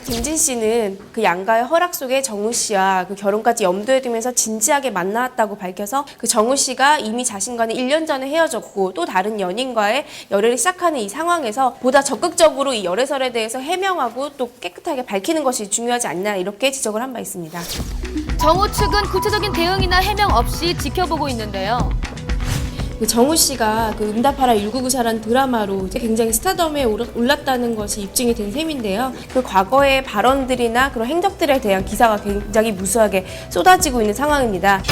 김진 씨는 그 양가의 허락 속에 정우 씨와 그 결혼까지 염두에 두면서 진지하게 만나왔다고 밝혀서 그 정우 씨가 이미 자신과는 1년 전에 헤어졌고 또 다른 연인과의 열애를 시작하는 이 상황에서 보다 적극적으로 이 열애설에 대해서 해명하고 또 깨끗하게 밝히는 것이 중요하지 않나 이렇게 지적을 한 바 있습니다. 정우 측은 구체적인 대응이나 해명 없이 지켜보고 있는데요. 그 정우 씨가 그 응답하라 1994라는 드라마로 이제 굉장히 스타덤에 올랐다는 것이 입증이 된 셈인데요. 그 과거의 발언들이나 그런 행적들에 대한 기사가 굉장히 무수하게 쏟아지고 있는 상황입니다.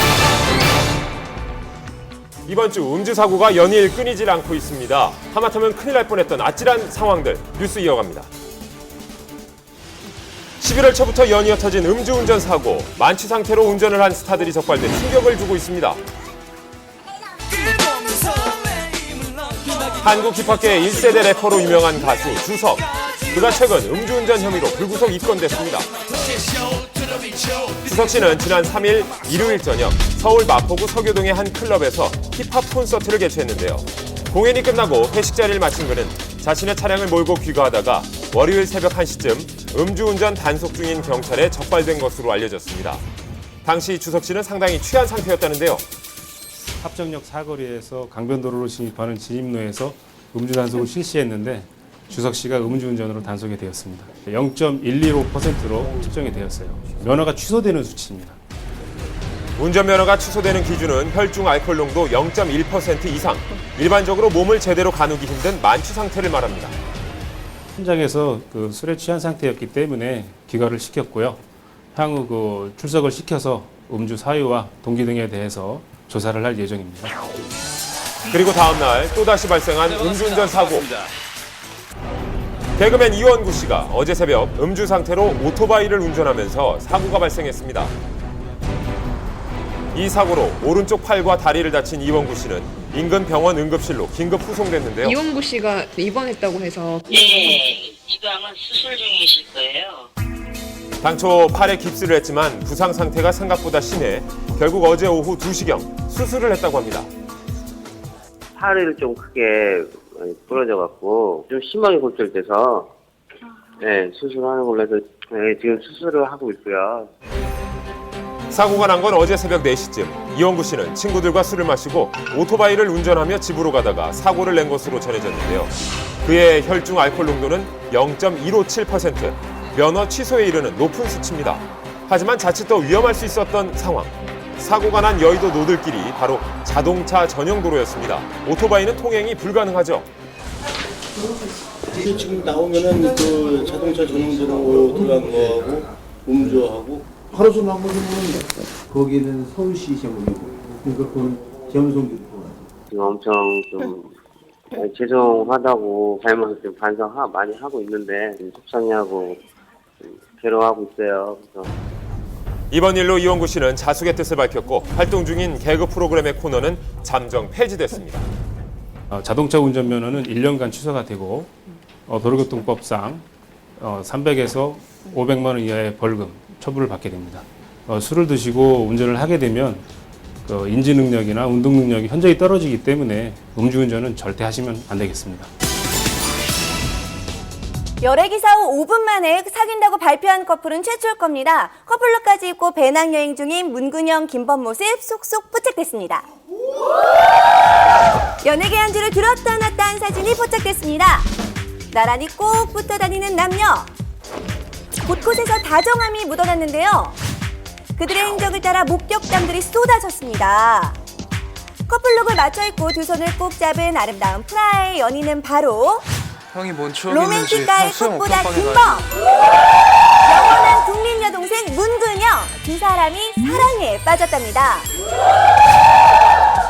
이번 주 음주 사고가 연일 끊이질 않고 있습니다. 하마터면 큰일 날 뻔했던 아찔한 상황들 뉴스 이어갑니다. 11월 초부터 연이어 터진 음주운전 사고, 만취 상태로 운전을 한 스타들이 적발돼 충격을 주고 있습니다. 한국 힙합계의 1세대 래퍼로 유명한 가수 주석. 그가 최근 음주운전 혐의로 불구속 입건됐습니다. 주석 씨는 지난 3일 일요일 저녁 서울 마포구 서교동의 한 클럽에서 힙합 콘서트를 개최했는데요. 공연이 끝나고 회식 자리를 마친 그는 자신의 차량을 몰고 귀가하다가 월요일 새벽 1시쯤 음주운전 단속 중인 경찰에 적발된 것으로 알려졌습니다. 당시 주석 씨는 상당히 취한 상태였다는데요. 합정역 사거리에서 강변도로로 진입하는 진입로에서 음주 단속을 실시했는데 주석 씨가 음주운전으로 단속이 되었습니다. 0.125%로 측정이 되었어요. 면허가 취소되는 수치입니다. 운전면허가 취소되는 기준은 혈중 알코올 농도 0.1% 이상, 일반적으로 몸을 제대로 가누기 힘든 만취 상태를 말합니다. 현장에서 그 술에 취한 상태였기 때문에 귀가를 시켰고요. 향후 그 출석을 시켜서 음주 사유와 동기 등에 대해서 조사를 할 예정입니다. 그리고 다음 날 또다시 발생한 음주운전 사고. 개그맨 이원구 씨가 어제 새벽 음주 상태로 오토바이를 운전하면서 사고가 발생했습니다. 이 사고로 오른쪽 팔과 다리를 다친 이원구 씨는 인근 병원 응급실로 긴급 후송됐는데요. 이원구 씨가 입원했다고 해서 네, 지금 아마 수술 중이실 거예요. 당초 팔에 깁스를 했지만 부상 상태가 생각보다 심해 결국 어제 오후 2시경 수술을 했다고 합니다. 팔을 좀 크게 부러져갖고 좀 심하게 골절돼서 네, 수술하는 걸로 해서 네, 지금 수술을 하고 있고요. 사고가 난 건 어제 새벽 4시쯤. 이원구 씨는 친구들과 술을 마시고 오토바이를 운전하며 집으로 가다가 사고를 낸 것으로 전해졌는데요. 그의 혈중 알코올 농도는 0.157%, 면허 취소에 이르는 높은 수치입니다. 하지만 자칫 더 위험할 수 있었던 상황. 사고가 난 여의도 노들길이 바로 자동차 전용 도로였습니다. 오토바이는 통행이 불가능하죠. 지금 나오면은 그 자동차 전용도로 들어간 거하고 음주하고 하루 종일 한 번은 거기는 서울시 시험이고 그러니까 그건 재무성도 지금 엄청 좀 죄송하다고 잘못을 좀 많이 하고 있는데 속상해하고 괴로워하고 있어요. 그래서 이번 일로 이원구 씨는 자숙의 뜻을 밝혔고 활동 중인 개그 프로그램의 코너는 잠정 폐지됐습니다. 자동차 운전면허는 1년간 취소가 되고 도로교통법상 300에서 500만 원 이하의 벌금, 처분을 받게 됩니다. 술을 드시고 운전을 하게 되면 인지 능력이나 운동 능력이 현저히 떨어지기 때문에 음주운전은 절대 하시면 안 되겠습니다. 열애기사 후 5분 만에 사귄다고 발표한 커플은 최초일 겁니다. 커플룩까지 입고 배낭여행 중인 문근영, 김범 모습 쏙쏙 포착됐습니다. 연예계 한주를 들었다 놨다 한 사진이 포착됐습니다. 나란히 꼭 붙어 다니는 남녀. 곳곳에서 다정함이 묻어났는데요. 그들의 행적을 따라 목격담들이 쏟아졌습니다. 커플룩을 맞춰 입고 두 손을 꼭 잡은 아름다운 프라의 연인은 바로 형이 뭔 추억이는지 로맨틱가의 꽃보다 김범, 영원한 국민 여동생 문근영, 두 사람이 사랑에 빠졌답니다.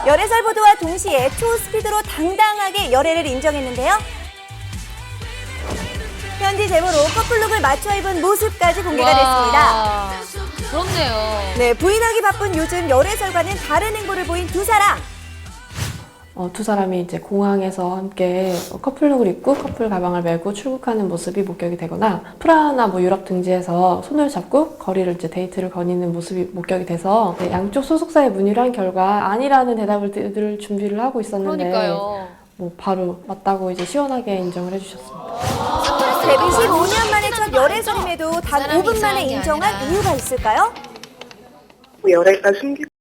열애설 보도와 동시에 초스피드로 당당하게 열애를 인정했는데요. 현지 제보로 커플룩을 맞춰 입은 모습까지 공개가 됐습니다. 부럽네요. 네, 부인하기 바쁜 요즘 열애설과는 다른 행보를 보인 두 사람. 두 사람이 이제 공항에서 함께 커플룩을 입고 커플 가방을 메고 출국하는 모습이 목격이 되거나 프라하나 뭐 유럽 등지에서 손을 잡고 거리를 이제 데이트를 거니는 모습이 목격이 돼서 양쪽 소속사에 문의를 한 결과 아니라는 대답을 들을 준비를 하고 있었는데 그러니까요. 뭐 바로 맞다고 이제 시원하게 인정을 해주셨습니다. 데뷔 15년 만에 첫 이런 열애설임에도 단 5분 만에 인정한 이유가 있을까요? 열애가 숨기고